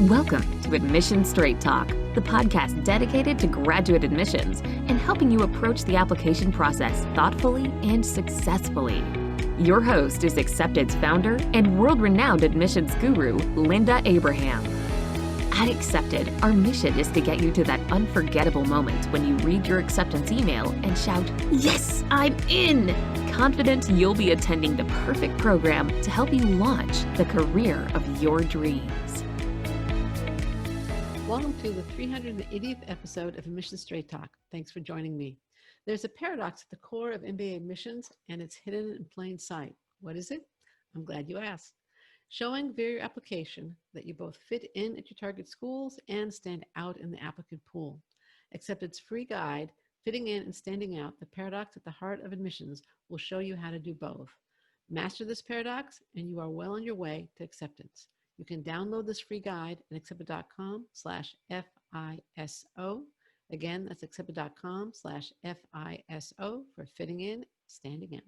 Welcome to Admission Straight Talk, the podcast dedicated to graduate admissions and helping you approach the application process thoughtfully and successfully. Your host is Accepted's founder and world-renowned admissions guru, Linda Abraham. At Accepted, our mission is to get you to that unforgettable moment when you read your acceptance email and shout, "Yes, I'm in!" Confident you'll be attending the perfect program to help you launch the career of your dreams. Welcome to the 380th episode of Admission Straight Talk. Thanks for joining me. There's a paradox at the core of MBA admissions, and it's hidden in plain sight. What is it? I'm glad you asked. Showing via your application that you both fit in at your target schools and stand out in the applicant pool. Accepted's free guide, Fitting In and Standing Out, the paradox at the heart of admissions, will show you how to do both. Master this paradox, and you are well on your way to acceptance. You can download this free guide at accepted.com/FISO. Again, that's accepted.com/FISO for fitting in, standing out.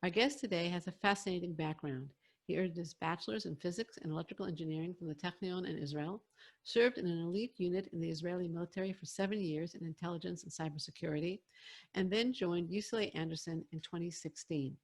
Our guest today has a fascinating background. He earned his bachelor's in physics and electrical engineering from the Technion in Israel, served in an elite unit in the Israeli military for 7 years in intelligence and cybersecurity, and then joined UCLA Anderson in 2016.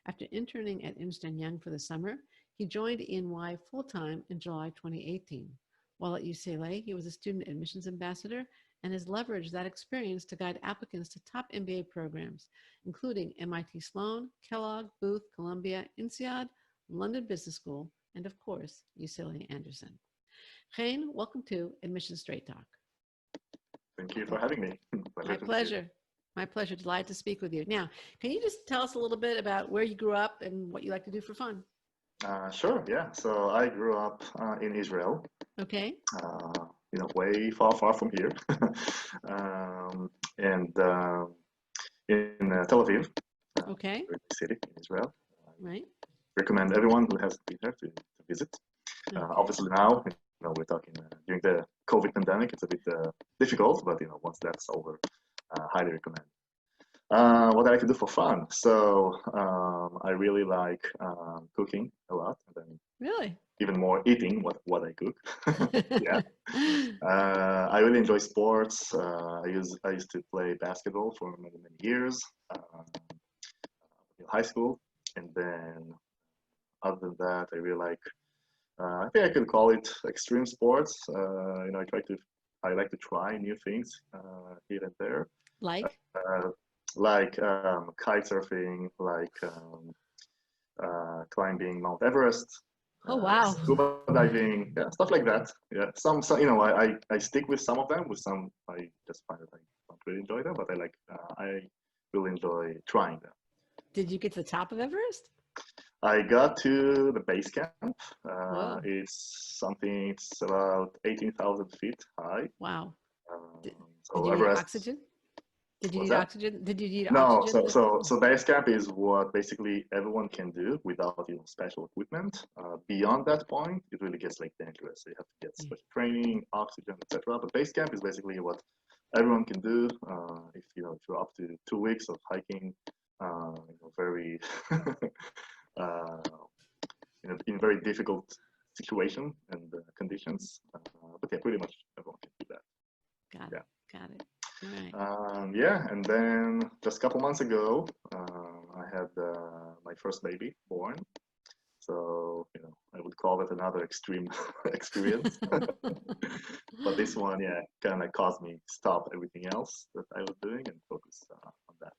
After interning at Ernst & Young for the summer, he joined EY full-time in July 2018. While at UCLA, he was a student admissions ambassador and has leveraged that experience to guide applicants to top MBA programs, including MIT Sloan, Kellogg, Booth, Columbia, INSEAD, London Business School, and of course, UCLA Anderson. Chen, welcome to Admission Straight Talk. Thank you for having me. My pleasure. My pleasure. Delighted to speak with you. Now, can you just tell us a little bit about where you grew up and what you like to do for fun? Sure, yeah. So I grew up in Israel. Okay. Way far from here. and in Tel Aviv. Okay. City in Israel. Right. Recommend everyone who hasn't been there to visit. Okay. Obviously now, we're talking during the COVID pandemic, it's a bit difficult, but once that's over, highly recommend. What I like to do for fun. So I really like cooking a lot, and then Really? even more eating what I cook. Yeah. I really enjoy sports. I used to play basketball for many years in high school, and then other than that, I really like. I think I could call it extreme sports. I like to try new things here and there. Like? Like kite surfing, like climbing Mount Everest. Oh, wow. Scuba diving, yeah, stuff like that. Yeah, some I stick with some of them. With some, I just find that I don't really enjoy them, but I really enjoy trying them. Did you get to the top of Everest? I got to the base camp. It's about 18,000 feet high. Wow. Did So you Everest. need oxygen? Did you need that? oxygen? Did you need No, oxygen? so base camp is what basically everyone can do without special equipment. Beyond that point, it really gets dangerous. So you have to get special training, oxygen, etc. But base camp is basically what everyone can do. If you're up to 2 weeks of hiking, very in very difficult situation and conditions. But yeah, pretty much everyone can do that. Got it. All right. And then just a couple months ago, I had my first baby born. So, I would call it another extreme experience. But this one, kind of caused me to stop everything else that I was doing and focus on that.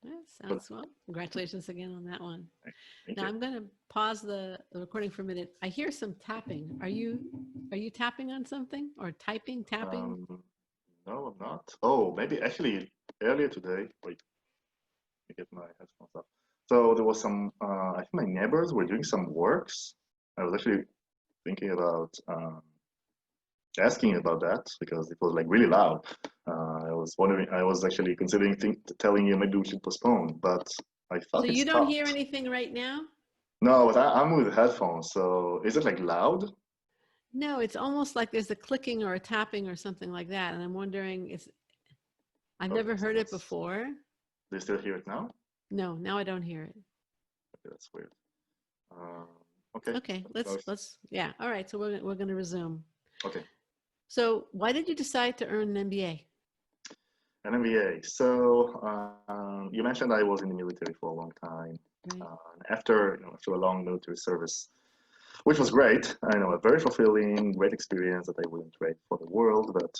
That sounds well. Congratulations again on that one. Thank now you. I'm going to pause the recording for a minute. I hear some tapping. Are you tapping on something or tapping? No, I'm not. Oh, maybe actually earlier today. Wait, let me get my headphones up. So there was some. I think my neighbors were doing some works. I was actually thinking about asking about that because it was really loud. I was wondering. I was actually considering telling you maybe we should postpone, but I thought. So you don't hear anything right now? No, but I'm with headphones. So is it loud? No, it's almost like there's a clicking or a tapping or something like that. And I'm wondering, I've never heard it before. Do you still hear it now? No, now I don't hear it. Okay, that's weird. Okay. Okay, let's yeah. All right, so we're going to resume. Okay. So, why did you decide to earn an MBA? An MBA. So you mentioned I was in the military for a long time. Right. After a long military service, which was great, I know, a very fulfilling, great experience that I wouldn't trade for the world. But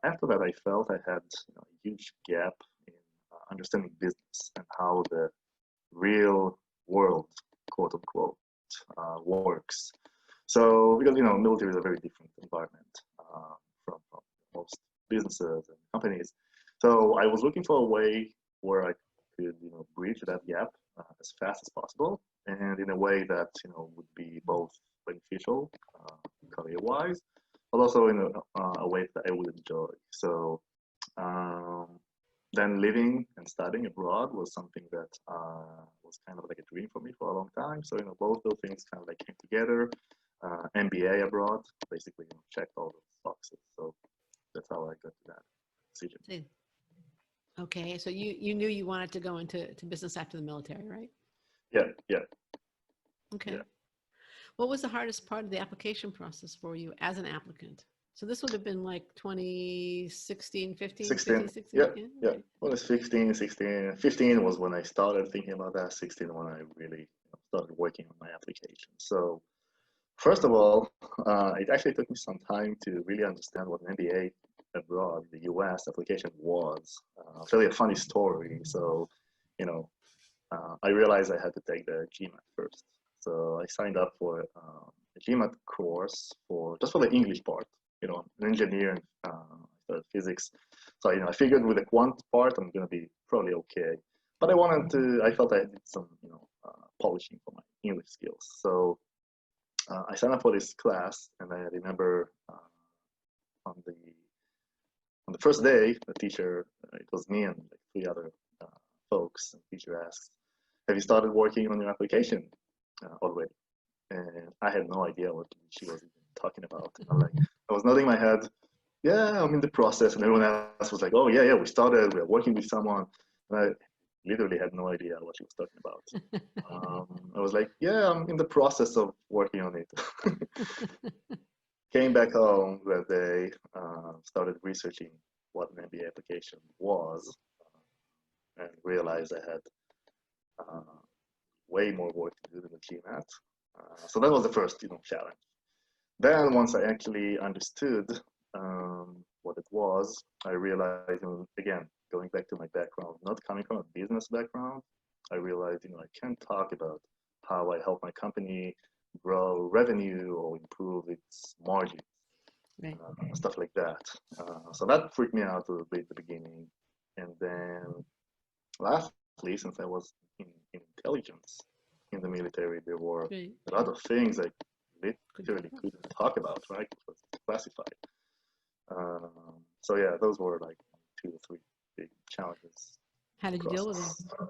after that, I felt I had a huge gap in understanding business and how the real world, quote unquote, works. So because military is a very different environment from most businesses and companies. So I was looking for a way where I could bridge that gap as fast as possible, and in a way that would be both beneficial career-wise, but also in a way that I would enjoy. So um, then living and studying abroad was something that was kind of like a dream for me for a long time. So both those things kind of like came together. MBA abroad basically checked all those boxes. So that's how I got to that decision. Okay, so you knew you wanted to go into business after the military, right? Yeah. Okay. Yeah. What was the hardest part of the application process for you as an applicant? So this would have been like 2016, 15, 16. 16. Yeah. Okay. Well, it's 15, 16. 15 was when I started thinking about that. 16 when I really started working on my application. So first of all, it actually took me some time to really understand what an MBA abroad, the US application was. I'll tell you a funny story. So, I realized I had to take the GMAT first. So I signed up for a GMAT course just for the English part. An engineer and studied physics. So I figured with the quant part, I'm gonna be probably okay. But I felt I did some polishing for my English skills. So I signed up for this class, and I remember on the first day, the teacher, it was me and like 3 other folks, and the teacher asked, "Have you started working on your application already?" And I had no idea what she was even talking about. I was nodding my head, "Yeah, I'm in the process," and everyone else was like, "Oh yeah, we started. We're working with someone." And I literally had no idea what she was talking about. I was like, "Yeah, I'm in the process of working on it." Came back home that day, started researching what an MBA application was, and realized I had way more work to do than the GMAT. So that was the first challenge. Then once I actually understood what it was, I realized, again, going back to my background, not coming from a business background, I realized, I can't talk about how I help my company grow revenue or improve its margins, Right. stuff like that. So that freaked me out a little bit at the beginning. And then lastly, since I was in intelligence in the military, there were Right. a lot of things I literally couldn't talk about, right? It was classified. So yeah, those were like 2 or 3 big challenges. How did you deal with them?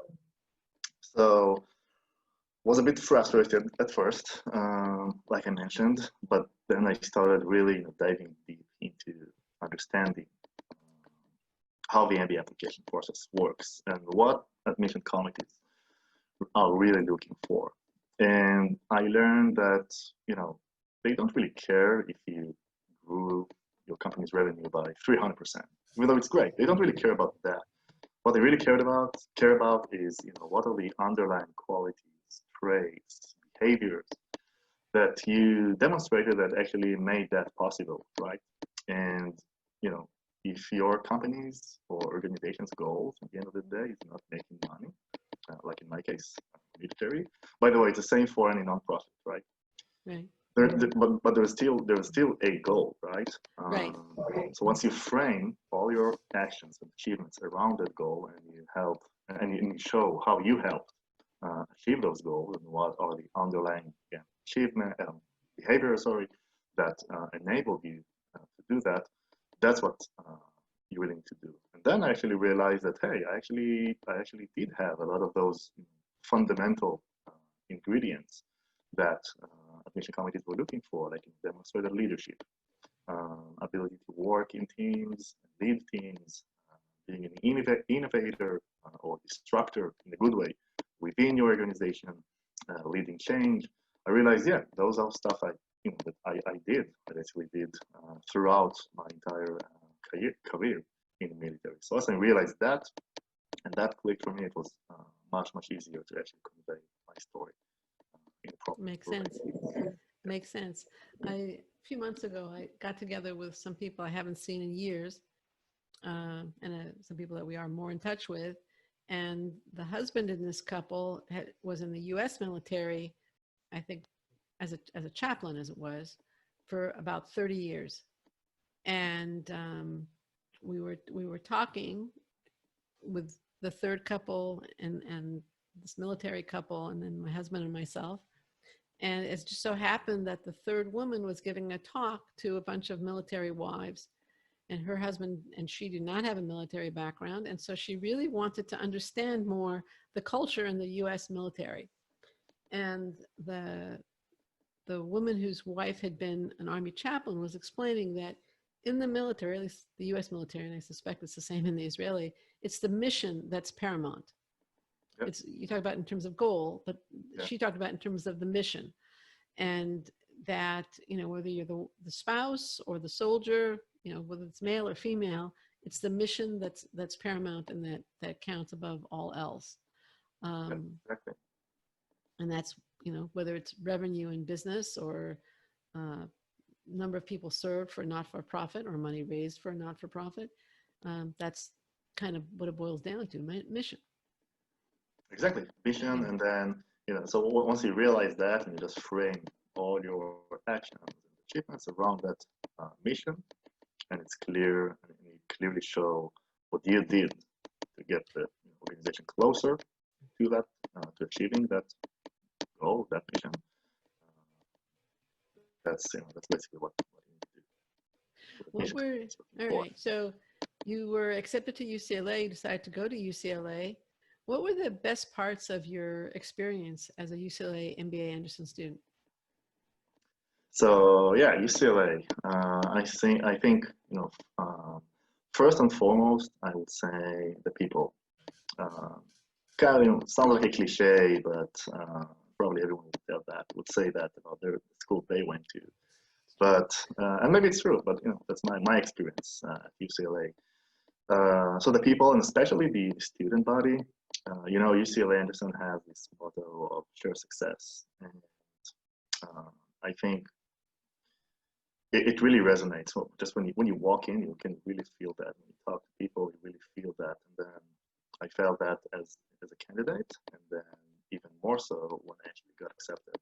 So was a bit frustrated at first, like I mentioned, but then I started really diving deep into understanding how the MBA application process works and what admission committees are really looking for. And I learned that, they don't really care if you grew your company's revenue by 300%, even though it's great. They don't really care about that. What they really care about is, what are the underlying qualities, traits, behaviors that you demonstrated that actually made that possible, right? And, if your company's or organization's goals at the end of the day is not making money, like in my case, military. By the way, it's the same for any nonprofit, right? Right. But there's still a goal, right? Right. So once you frame all your actions and achievements around that goal, and you show how you helped achieve those goals and what are the underlying achievement behaviors, that enabled you to do that, that's what you're willing to do. And then I actually realized that, hey, I actually did have a lot of those fundamental ingredients that admission committees were looking for, like demonstrated leadership, ability to work in teams, lead teams, being an innovator or disruptor in a good way within your organization, leading change. I realized, yeah, those are stuff that I basically did throughout my entire career in the military. So once I realized that, and that clicked for me, it was much easier to actually convey my story in a proper Makes way. sense. Makes sense. A few months ago, I got together with some people I haven't seen in years, and some people that we are more in touch with. And the husband in this couple was in the U.S. military, I think, as a chaplain, as it was, for about 30 years. And we were talking with the third couple and this military couple, and then my husband and myself. And it just so happened that the third woman was giving a talk to a bunch of military wives, and her husband and she do not have a military background. And so she really wanted to understand more the culture in the US military. And the woman whose wife had been an Army chaplain was explaining that in the military, at least the US military, and I suspect it's the same in the Israeli, it's the mission that's paramount. Yep. You talk about in terms of goal, but Yeah. she talked about in terms of the mission. And that, whether you're the spouse or the soldier, whether it's male or female, it's the mission that's paramount and that counts above all else. Exactly. And that's, whether it's revenue in business or number of people served for not-for-profit or money raised for not-for-profit, that's kind of what it boils down to, mission. Exactly, vision, and then so once you realize that, and you just frame all your actions and achievements around that mission, and it's clear, and you clearly show what you did to get the organization closer to that, to achieving that goal, that mission. That's basically what you need to do. All right. So you were accepted to UCLA. You decided to go to UCLA. What were the best parts of your experience as a UCLA MBA Anderson student? So yeah, UCLA. I think first and foremost, I would say the people. Kind of sounds like a cliche, but probably everyone would say that about the school they went to. But and maybe it's true, but that's my experience at UCLA. So the people, and especially the student body, UCLA Anderson has this motto of share success, and I think it really resonates. So just when you walk in, you can really feel that. When you talk to people, you really feel that. And then I felt that as a candidate, and then even more so when I actually got accepted.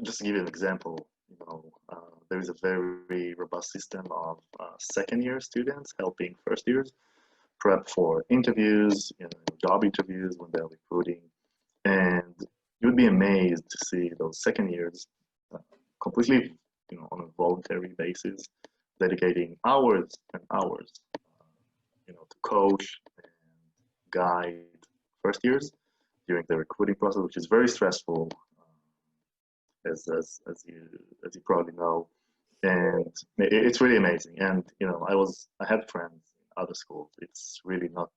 Just to give you an example, there is a very robust system of second-year students helping first years prep for interviews, job interviews when they're recruiting, and you would be amazed to see those second years completely, on a voluntary basis, dedicating hours and hours, to coach and guide first years during the recruiting process, which is very stressful, as you probably know, and it's really amazing. And I had friends in other schools. It's really not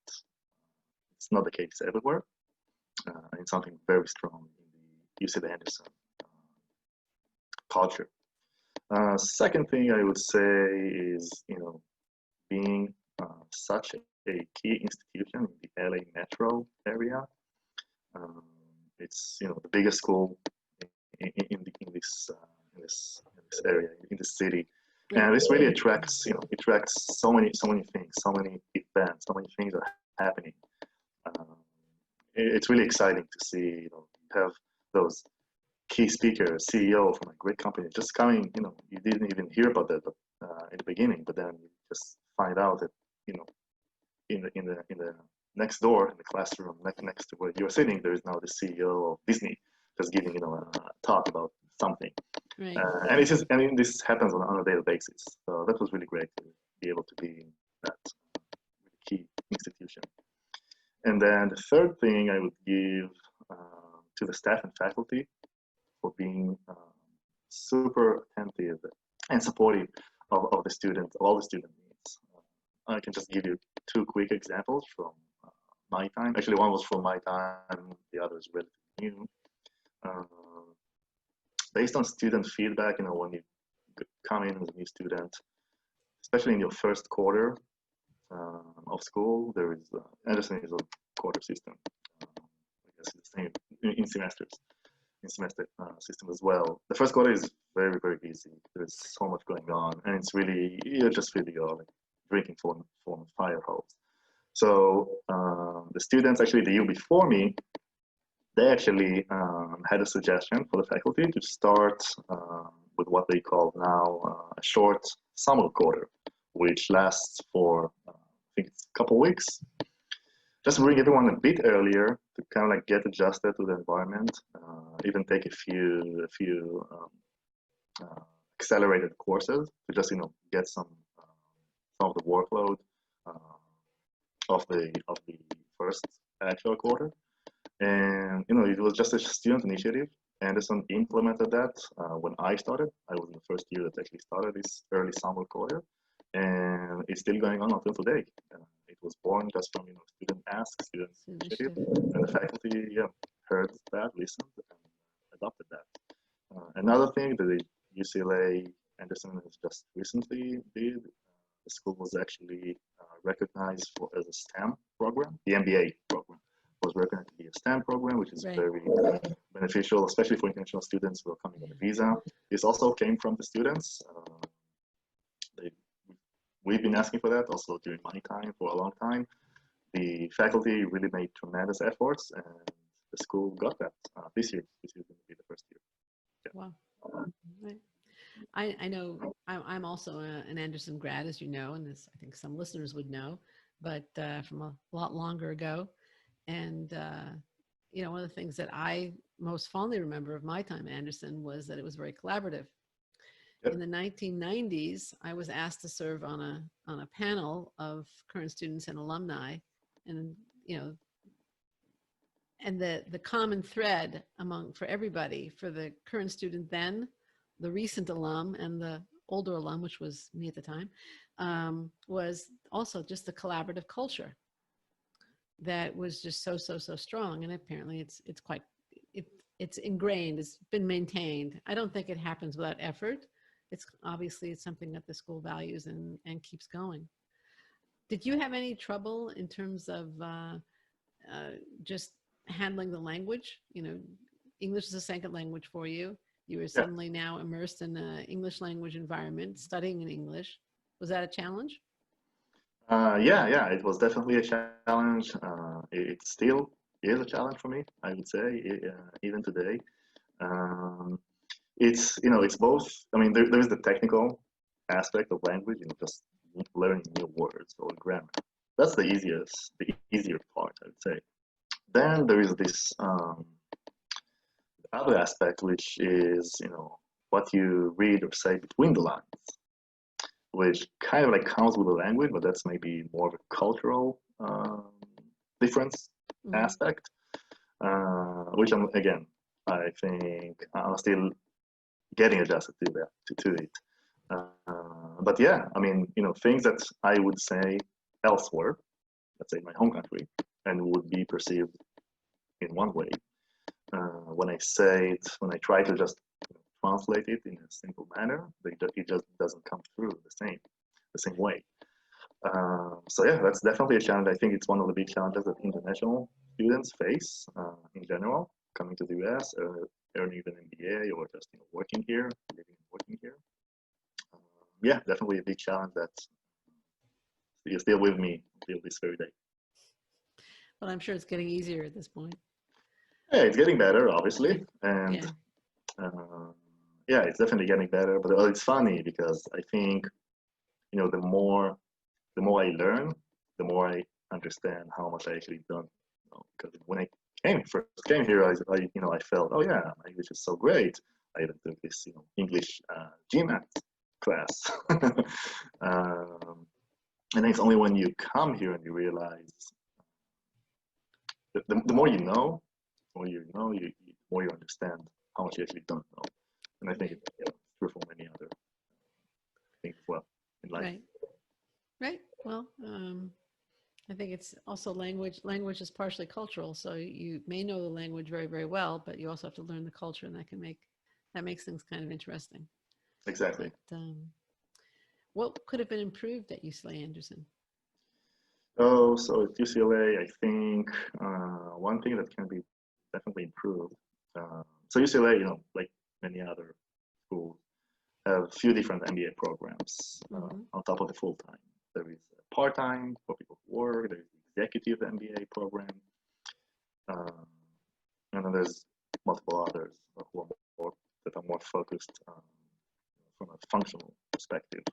the case everywhere. And it's something very strong in the UCLA Anderson culture. Second thing I would say is, being such a key institution in the LA metro area. It's the biggest school in this area, in the city, and this really attracts so many things, so many events, so many things are happening. It's really exciting to see have those key speakers, CEO from a great company just coming. You didn't even hear about that in the beginning, but then you just find out that in the next door, in the classroom next to where you're sitting, there is now the CEO of Disney just giving a talk about something. Right. And this happens on a daily basis. So that was really great to be able to be in that key institution. And then the third thing I would give to the staff and faculty for being super attentive and supportive of the students, of all the student needs. I can just give you two quick examples from my time. Actually, one was from my time, the other is relatively new. Uh, Based on student feedback, when you come in as a new student, especially in your first quarter of school, there is Anderson is a quarter system. I guess it's the same in semesters, in semester system as well. The first quarter is very, very busy. There's so much going on, and it's really, you just feel you're like drinking from a fire hose. So the students actually the year before me, they actually had a suggestion for the faculty to start with what they call now a short summer quarter, which lasts for I think it's a couple weeks. Just bring everyone a bit earlier to kind of like get adjusted to the environment, even take a few accelerated courses to just get some of the workload of the first actual quarter. And it was just a student initiative. Anderson implemented that when I started. I was in the first year that actually started this early summer quarter, and it's still going on until today. It was born just from student ask, student initiative, and the faculty heard that, listened, and adopted that. Another thing that the UCLA Anderson has just recently did, the school was actually recognized as a STEM program. The MBA program was recognized to be a STEM program, which is very beneficial, especially for international students who are coming on a visa. This also came from the students. We've been asking for that also during my time for a long time. The faculty really made tremendous efforts, and the school got that this year. This is going to be the first year. Yeah. Wow. Right. I know I'm also an Anderson grad, as you know, and this I think some listeners would know, but from a lot longer ago. And, one of the things that I most fondly remember of my time at Anderson was that it was very collaborative. Yep. In the 1990s, I was asked to serve on a panel of current students and alumni, and and the common thread for everybody, for the current student then, the recent alum, and the older alum, which was me at the time, was also just the collaborative culture that was just so strong. And apparently it's ingrained, it's been maintained. I don't think it happens without effort. It's something that the school values and keeps going. Did you have any trouble in terms of just handling the language? English is a second language for you. You were suddenly now immersed in an English language environment, studying in English. Was that a challenge? Yeah, it was definitely a challenge. It still is a challenge for me, I would say, even today. It's both. I mean, there is the technical aspect of language, just learning new words or grammar. That's the easier part, I would say. Then there is this other aspect, which is, what you read or say between the lines, which kind of like comes with the language, but that's maybe more of a cultural difference aspect, which I think I'm still getting adjusted to it. But yeah, I mean, things that I would say elsewhere, let's say my home country, and would be perceived in one way. When I try to just translate it in a simple manner, it just doesn't come through the same way. So yeah, that's definitely a challenge. I think it's one of the big challenges that international students face in general, coming to the US, earning an MBA, or just working here, living and working here. Yeah, definitely a big challenge that is still with me until this very day. Well, I'm sure it's getting easier at this point. Yeah, it's getting better, obviously, and yeah, it's definitely getting better. But it's funny because I think the more I learn, the more I understand how much I actually don't know. Because when I first came here, I felt, oh yeah, my English is so great. I even took this English GMAT class, and it's only when you come here and you realize the more you know, the more you understand how much you actually don't know. And I think it's true for many other things as well in life. Right. Well, I think it's also language. Language is partially cultural, so you may know the language very, very well, but you also have to learn the culture, and that makes things kind of interesting. Exactly. But, what could have been improved at UCLA Anderson? Oh, so at UCLA, I think one thing that can be definitely improved. So UCLA, like many other schools, have a few different MBA programs on top of the full-time. There is part-time for people who work. There is the executive MBA program, and then there's multiple others that are more focused from a functional perspective.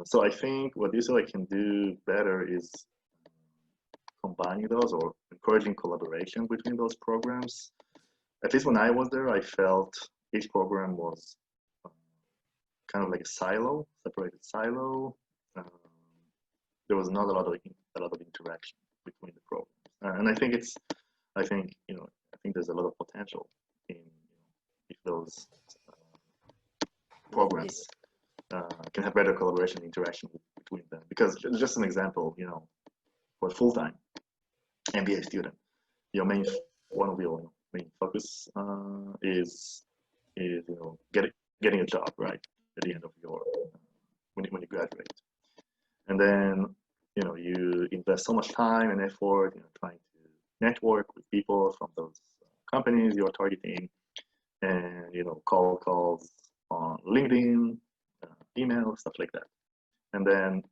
So I think what UCLA can do better is combining those or encouraging collaboration between those programs. At least when I was there, I felt each program was kind of like a silo, separated silo. There was not a lot of interaction between the programs, and I think there's a lot of potential in if those programs can have better collaboration and interaction between them. Because just an example, for a full-time MBA student, one of your main focus is getting a job, right, at the end of your when you graduate, and then you invest so much time and effort trying to network with people from those companies you're targeting, and calls on LinkedIn, email, stuff like that. And then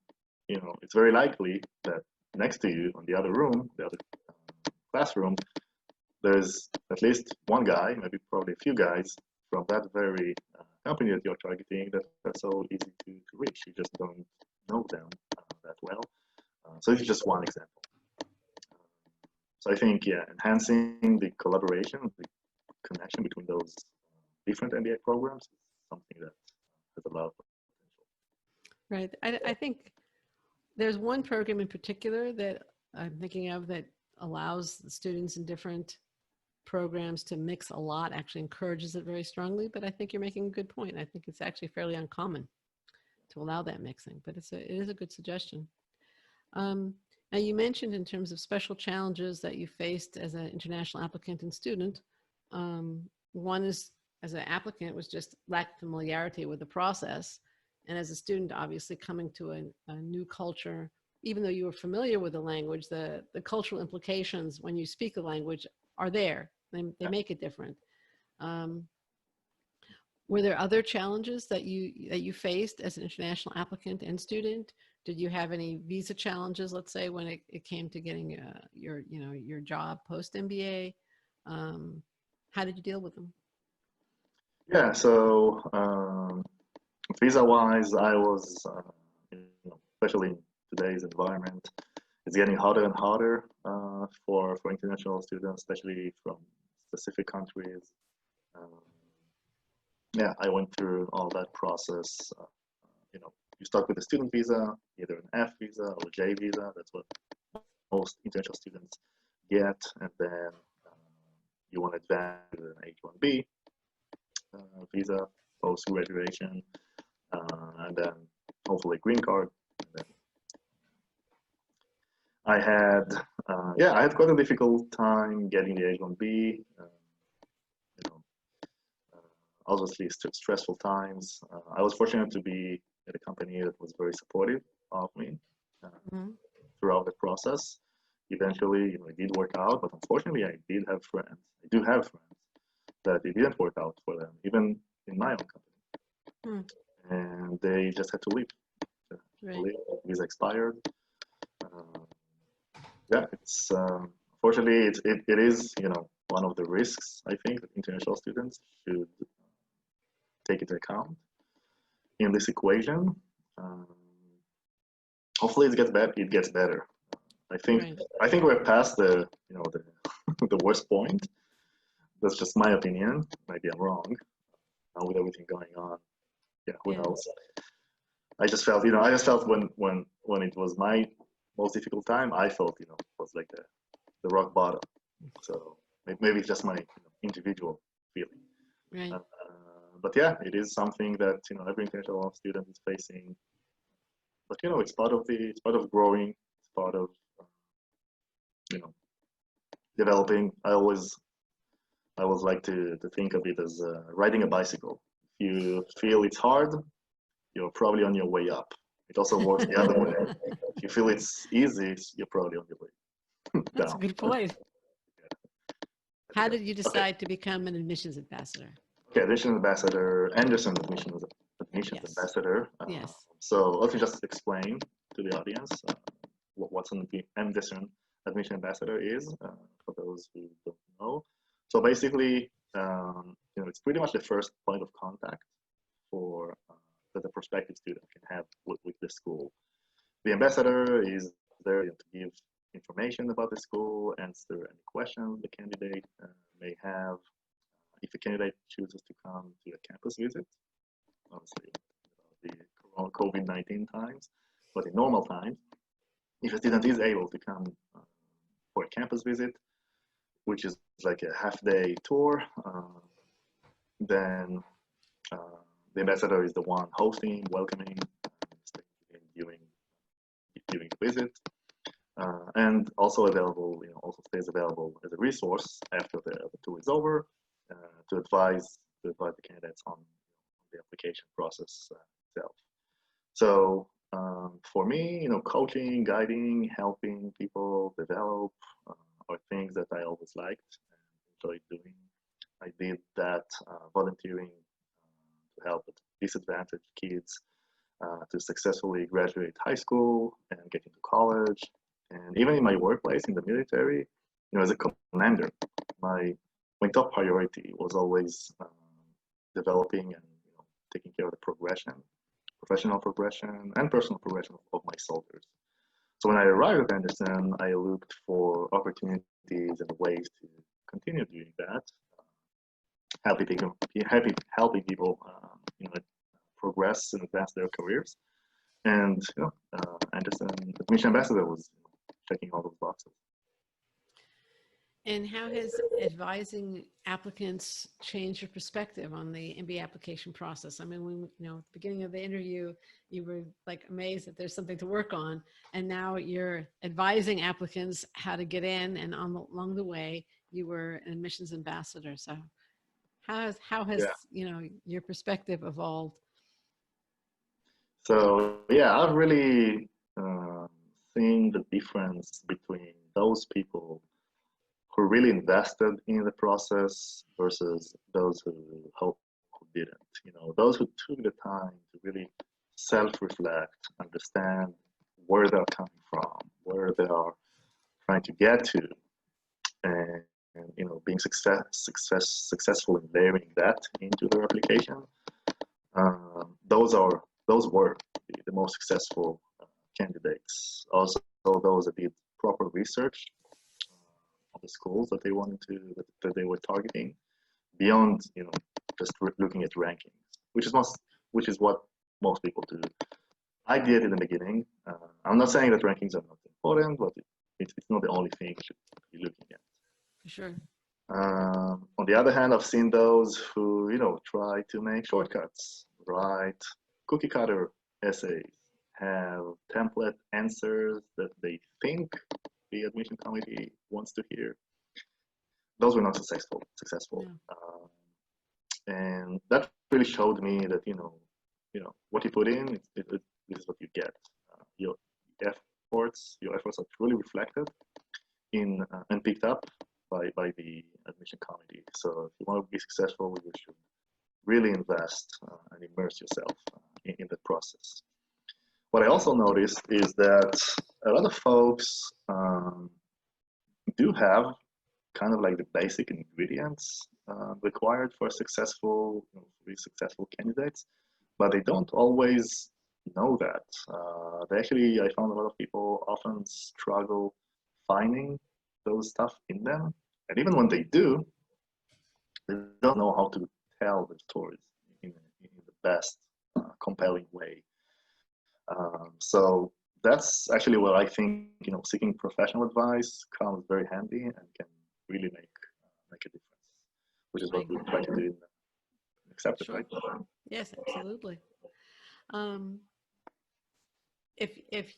it's very likely that next to you on the other classroom, there's at least one guy, maybe probably a few guys from that very company that you're targeting that are so easy to reach. You just don't know them that well. So this is just one example. So I think, enhancing the collaboration, the connection between those different MBA programs is something that has a lot of potential. Right. I think there's one program in particular that I'm thinking of that allows the students in different programs to mix a lot, actually encourages it very strongly. But I think you're making a good point. I think it's actually fairly uncommon to allow that mixing, but it is a good suggestion. Now you mentioned in terms of special challenges that you faced as an international applicant and student. One is, as an applicant, was just lack of familiarity with the process. And as a student, obviously coming to a new culture, even though you were familiar with the language, the cultural implications when you speak the language are there. They make it different. Were there other challenges that you faced as an international applicant and student? Did you have any visa challenges, let's say, when it came to getting your job post MBA? How did you deal with them? Yeah, so visa-wise, I was, especially in today's environment, it's getting harder and harder for international students, especially from specific countries. Yeah, I went through all that process. You start with a student visa, either an F visa or a J visa. That's what most international students get, and then you want to advance to an H-1B visa post graduation, and then hopefully a green card. And then I had quite a difficult time getting the H-1B. Obviously stressful times. I was fortunate to be at a company that was very supportive of me throughout the process. Eventually, it did work out, but unfortunately, I do have friends that it didn't work out for them, even in my own company. And they just had to leave. Visa expired. It's unfortunately it is one of the risks I think that international students should take into account in this equation. Hopefully it gets better. I think we're past the the worst point. That's just my opinion. Maybe I'm wrong. Now with everything going on, who knows? I just felt when it was my most difficult time, I felt it was like the rock bottom. So maybe it's just my individual feeling. Right. But yeah, it is something that every international student is facing. But it's part of growing. It's part of developing. I always like to think of it as riding a bicycle. If you feel it's hard, you're probably on your way up. It also works the other way. If you feel it's easy, you're probably on your way That's down. a good point. How did you Okay. decide to become an admissions ambassador? Okay, admissions ambassador, Anderson admissions Yes. ambassador. Yes. So let me just explain to the audience what an Anderson admission ambassador is for those who don't know. So basically, it's pretty much the first point of contact for that the prospective student can have with the school. The ambassador is there to give information about the school, answer any questions the candidate may have. If a candidate chooses to come to a campus visit, obviously the COVID-19 times, but in normal times, if a student is able to come for a campus visit, which is like a half-day tour, then the ambassador is the one hosting, welcoming, during the visit, and also available, also stays available as a resource after the tour is over to advise the candidates on the application process itself. So for me, coaching, guiding, helping people develop are things that I always liked and enjoyed doing. I did that volunteering to help disadvantaged kids to successfully graduate high school and get into college. And even in my workplace in the military, as a commander, my top priority was always developing and taking care of the progression, professional progression and personal progression of my soldiers. So when I arrived at Anderson, I looked for opportunities and ways to continue doing that, helping people progress and advance their careers. And Anderson admission ambassador was checking all those boxes. And how has advising applicants changed your perspective on the MBA application process? I mean, when, at the beginning of the interview, you were like amazed that there's something to work on. And now you're advising applicants how to get in, and along the way, you were an admissions ambassador. So how has your perspective evolved? So yeah, I've really seen the difference between those people who really invested in the process versus those who didn't. Those who took the time to really self-reflect, understand where they're coming from, where they are trying to get to, and being successful in layering that into their application. Those were the most successful candidates. Also, those that did proper research on the schools that that they were targeting, beyond just looking at rankings, which is what most people do. I did in the beginning. I'm not saying that rankings are not important, but it's not the only thing you should be looking at. For sure. On the other hand, I've seen those who try to make shortcuts, write cookie cutter essays, have template answers that they think the admission committee wants to hear. Those were not successful. No. And that really showed me that what you put in, this is what you get. Your efforts are truly reflected in and picked up by the admission committee. So if you want to be successful, you should really invest and immerse yourself in the process. What I also noticed is that a lot of folks do have kind of like the basic ingredients required for really successful candidates, but they don't always know that. I found a lot of people often struggle finding those stuff in them, and even when they do, they don't know how to tell the stories in the best compelling way. So that's actually where I think seeking professional advice comes very handy and can really make a difference, which is what we try to do in Accepted, sure. Right? Yes, absolutely. If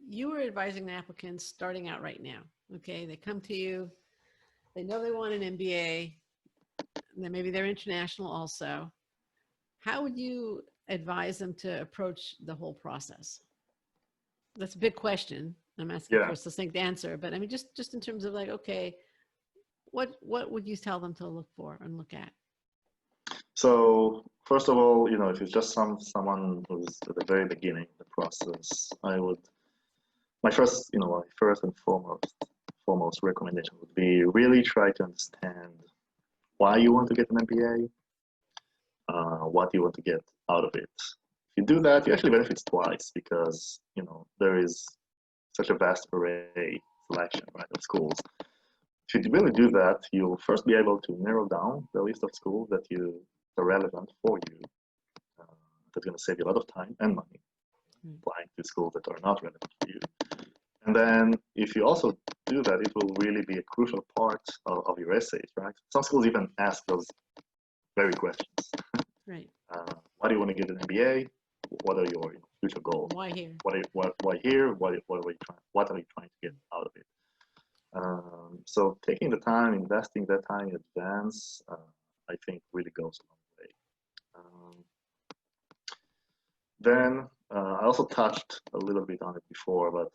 you were advising applicants starting out right now, Okay, they come to you. They know they want an MBA. And then maybe they're international also. How would you advise them to approach the whole process? That's a big question. I'm asking Yeah. for a succinct answer, but I mean, just in terms of like, okay, what would you tell them to look for and look at? So first of all, if it's just someone who's at the very beginning of the process, my first and foremost recommendation would be really try to understand why you want to get an MBA, what you want to get out of it. If you do that, you actually benefit twice because there is such a vast array selection, right, of schools. If you really do that, you'll first be able to narrow down the list of schools that are relevant for you. That's going to save you a lot of time and money applying to schools that are not relevant for you. And then if you also do that, it will really be a crucial part of your essays, right? Some schools even ask those very questions. Right. Why do you want to get an MBA? What are your future goals? Why here? Why here? What are you trying to get out of it? So taking the time, investing that time in advance, I think really goes a long way. Then I also touched a little bit on it before, but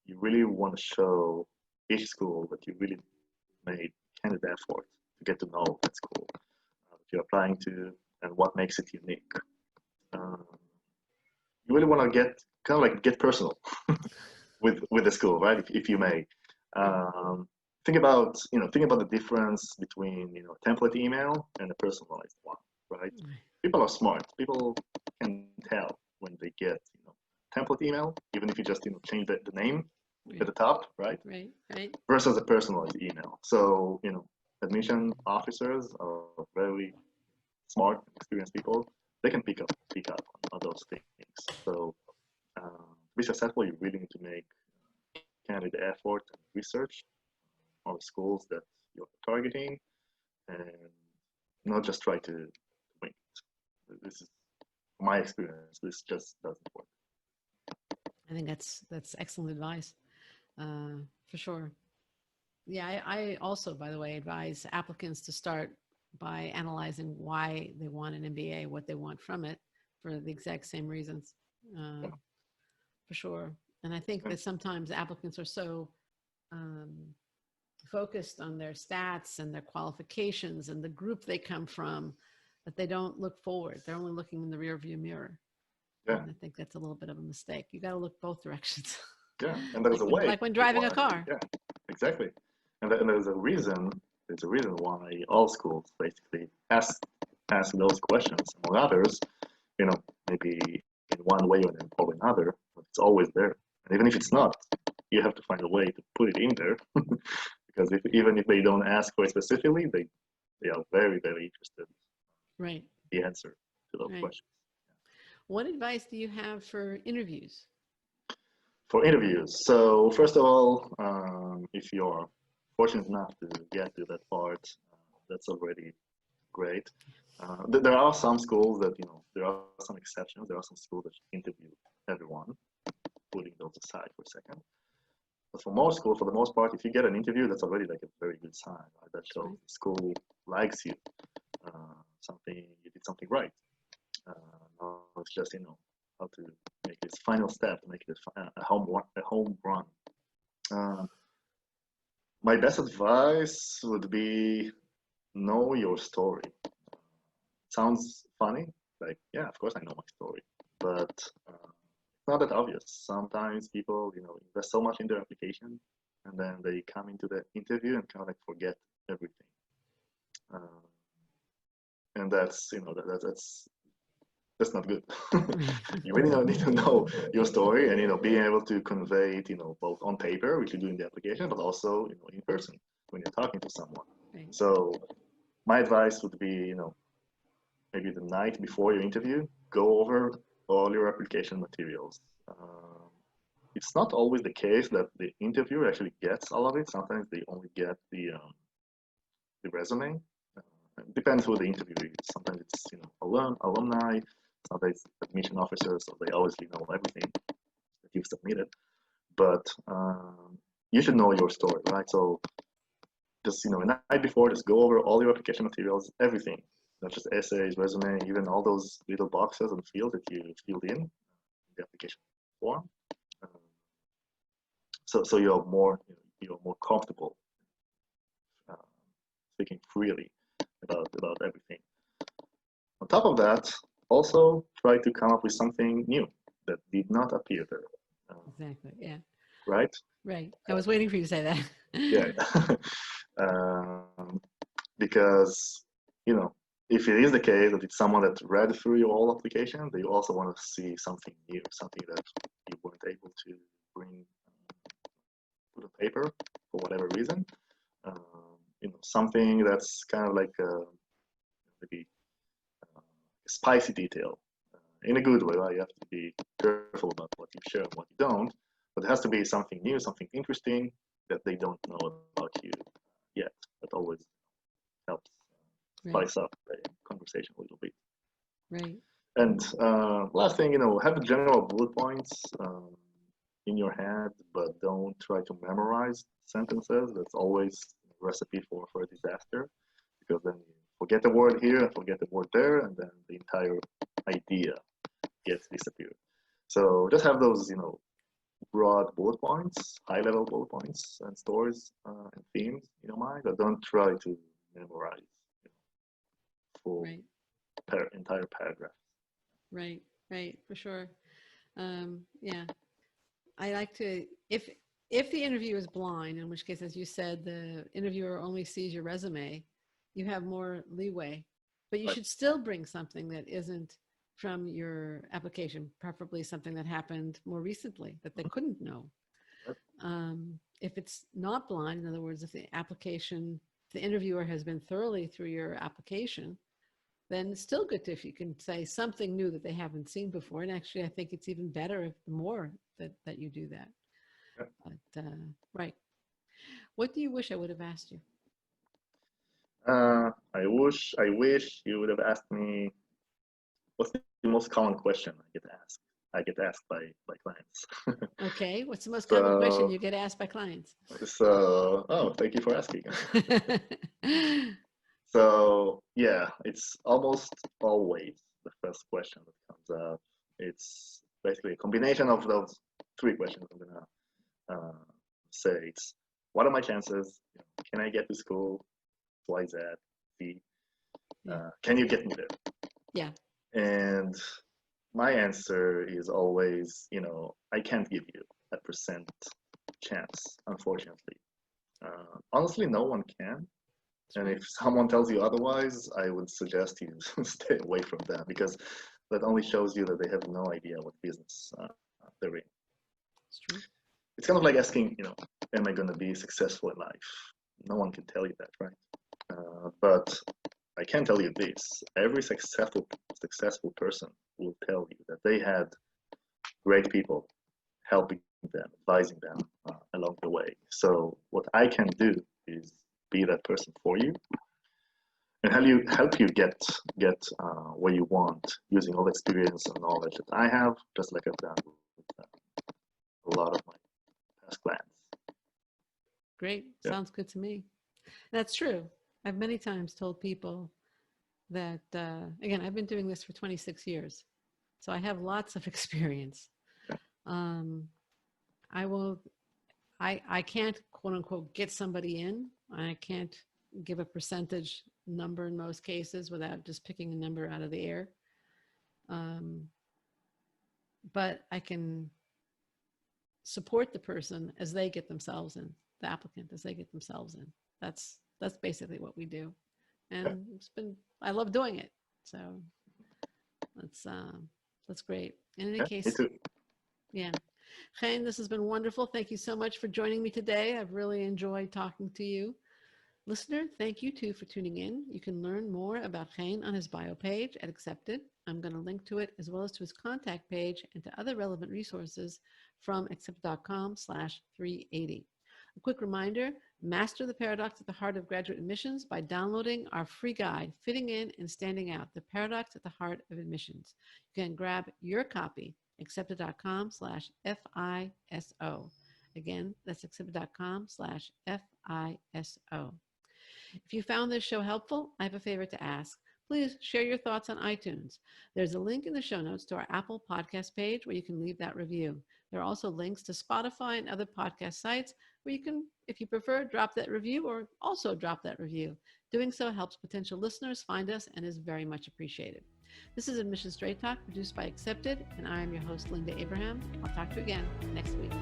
you really want to show each school that you really made candid effort to get to know that school that you're applying to and what makes it unique. You really want to get personal with the school, right? If you may. Think about the difference between a template email and a personalized one, right? People are smart. People can tell when they get template email, even if you just change the name at the top, right? Right. Versus a personalized email. So admission officers are very smart, experienced people. They can pick up on those things. So to be successful, you really need to make candid effort and research on the schools that you're targeting, and not just try to wing it. This is my experience. This just doesn't work. I think that's excellent advice, for sure. Yeah, I also, by the way, advise applicants to start by analyzing why they want an MBA, what they want from it, for the exact same reasons, for sure. And I think that sometimes applicants are so focused on their stats and their qualifications and the group they come from that they don't look forward. They're only looking in the rearview mirror. Yeah. And I think that's a little bit of a mistake. You got to look both directions. Yeah, and there's a way. Like when driving a car. Yeah, exactly. And there's a reason. There's a reason why all schools basically ask those questions, among others. Maybe in one way or another, but it's always there. And even if it's not, you have to find a way to put it in there. Because even if they don't ask for it specifically, they are very, very interested. Right. In the answer to those questions. What advice do you have for interviews? For interviews, so first of all, if you're fortunate enough to get to that part, that's already great. There are some schools that there are some exceptions. There are some schools that interview everyone, putting those aside for a second. But for most schools, for the most part, if you get an interview, that's already like a very good sign. Right? That shows the school likes you. You did something right. Now it's just how to make this final step to make it a home run. My best advice would be know your story. Sounds funny, like yeah, of course I know my story, but it's not that obvious. Sometimes people invest so much in their application, and then they come into the interview and kind of like forget everything. And that's that's not good. You really need to know your story and being able to convey it both on paper, which you do in the application, but also in person when you're talking to someone. Right. So my advice would be maybe the night before your interview, go over all your application materials. It's not always the case that the interviewer actually gets all of it. Sometimes they only get the resume. It depends who the interviewer is. Sometimes it's alumni, sometimes admission officers, so they obviously know everything that you've submitted. But you should know your story, right? So just, the night before, just go over all your application materials, everything, not just essays, resume, even all those little boxes and fields that you filled in the application form. So you're more comfortable speaking freely about everything. On top of that, also try to come up with something new that did not appear there. Exactly. Yeah. Right? Right. I was waiting for you to say that. Yeah. Because, if it is the case that it's someone that read through your whole application, they also want to see something new, something that you weren't able to bring to the paper for whatever reason. Something that's kind of like maybe a spicy detail in a good way, right? You have to be careful about what you share and what you don't, but it has to be something new, something interesting that they don't know about you yet. That always helps spice up the conversation a little bit. Right. And last thing, have general bullet points in your head, but don't try to memorize sentences. That's always a recipe for a disaster, because then you forget the word here and forget the word there, and then the entire idea gets disappeared. So just have those, broad bullet points, high-level bullet points and stories and themes in your mind, but don't try to memorize full entire paragraph. Right, for sure. Yeah, I like to, if the interview is blind, in which case, as you said, the interviewer only sees your resume, you have more leeway, but you should still bring something that isn't from your application, preferably something that happened more recently that they couldn't know. If it's not blind, in other words, if the interviewer has been thoroughly through your application, then it's still good if you can say something new that they haven't seen before. And actually, I think it's even better if the more that you do that. But, right. What do you wish I would have asked you? I wish you would have asked me, what's the most common question I get asked by clients. Okay, what's the most common question you get asked by clients? So, thank you for asking. So yeah, it's almost always the first question that comes up. It's basically a combination of those three questions I'm gonna say. It's, what are my chances? Can I get to school? Y, Z, Z. Can you get me there? Yeah. And my answer is always, I can't give you a percent chance, unfortunately. Honestly, no one can. And if someone tells you otherwise, I would suggest you stay away from them, because that only shows you that they have no idea what business they're in. It's true. It's kind of like asking, am I going to be successful in life? No one can tell you that, right? But I can tell you this: every successful person will tell you that they had great people helping them, advising them along the way. So what I can do is be that person for you and help you get where you want, using all the experience and knowledge that I have, just like I've done with a lot of my past clients. Great. Yeah. Sounds good to me. That's true. I've many times told people that, again, I've been doing this for 26 years, so I have lots of experience. I can't, quote unquote, get somebody in. I can't give a percentage number in most cases without just picking a number out of the air. But I can support the person as they get themselves in, the applicant as they get themselves in. That's basically what we do. And I love doing it. So that's great. In any case, me too. Yeah. Chen, this has been wonderful. Thank you so much for joining me today. I've really enjoyed talking to you. Listener, thank you too for tuning in. You can learn more about Chen on his bio page at Accepted. I'm going to link to it as well as to his contact page and to other relevant resources from accepted.com/380. A quick reminder, master the paradox at the heart of graduate admissions by downloading our free guide, Fitting In and Standing Out, the paradox at the heart of admissions. You can grab your copy, accepted.com/FISO. Again, that's exhibit.com/FISO. If you found this show helpful, I have a favor to ask. Please share your thoughts on iTunes. There's a link in the show notes to our Apple podcast page where you can leave that review. There are also links to Spotify and other podcast sites where you can, if you prefer, drop that review or also drop that review. Doing so helps potential listeners find us and is very much appreciated. This is Admission Straight Talk, produced by Accepted, and I am your host, Linda Abraham. I'll talk to you again next week.